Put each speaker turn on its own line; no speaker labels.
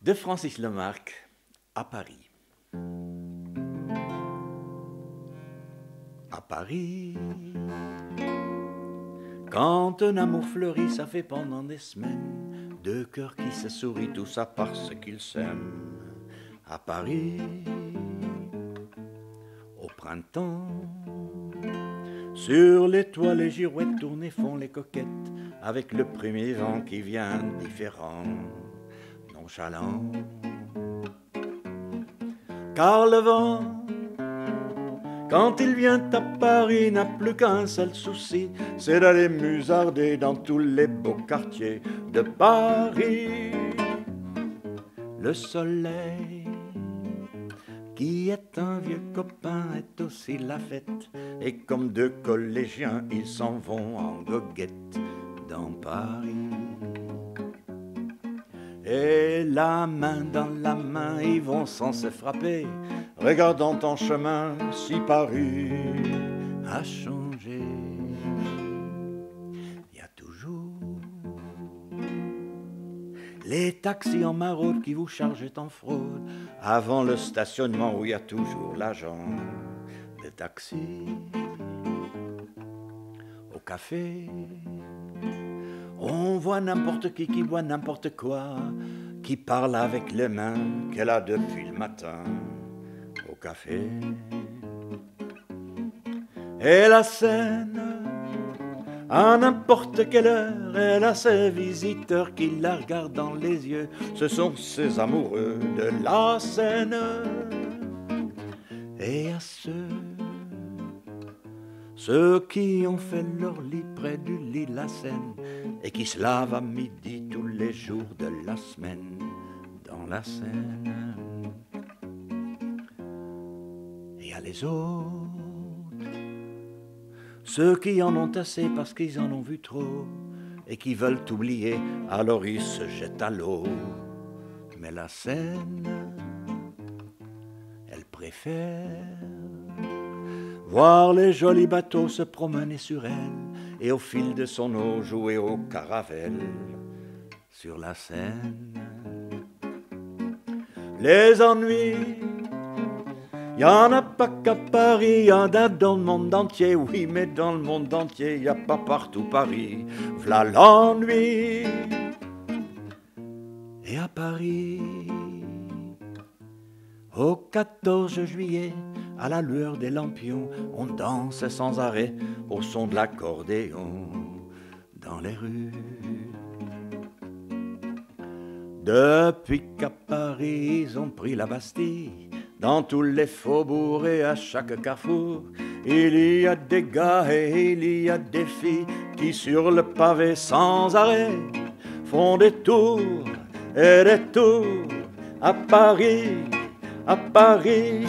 De Francis Lemarque à Paris. À Paris, quand un amour fleurit, ça fait pendant des semaines deux cœurs qui se sourient, tout ça parce qu'ils s'aiment. À Paris, au printemps, sur les toits les girouettes tournent et font les coquettes avec le premier vent qui vient différent, nonchalant. Car le vent, quand il vient à Paris, n'a plus qu'un seul souci, c'est d'aller musarder dans tous les beaux quartiers de Paris. Le soleil, qui est un vieux copain, est aussi la fête, et comme deux collégiens, ils s'en vont en goguette dans Paris. Et la main dans la main, ils vont sans se frapper, regardant en chemin si Paris a changé. Il y a toujours les taxis en maraude qui vous chargent en fraude avant le stationnement où il y a toujours l'agent de taxi. Au café, on voit n'importe qui boit n'importe quoi, qui parle avec les mains qu'elle a depuis le matin. Au café, et la Seine, à n'importe quelle heure, elle a ses visiteurs qui la regardent dans les yeux. Ce sont ses amoureux de la Seine. Et à ceux qui ont fait leur lit près du lit de la Seine et qui se lavent à midi tous les jours de la semaine dans la Seine. Et à les autres, ceux qui en ont assez parce qu'ils en ont vu trop et qui veulent oublier, alors ils se jettent à l'eau. Mais la Seine, elle préfère voir les jolis bateaux se promener sur elle et au fil de son eau jouer au caravelle sur la Seine. Les ennuis, y en a pas qu'à Paris, y en a dans le monde entier, oui, mais dans le monde entier, y a pas partout Paris. V'là l'ennui. Et à Paris, au 14 juillet, à la lueur des lampions, on danse sans arrêt au son de l'accordéon dans les rues. Depuis qu'à Paris ils ont pris la Bastille, dans tous les faubourgs et à chaque carrefour, il y a des gars et il y a des filles qui sur le pavé sans arrêt font des tours et des tours à Paris, à Paris.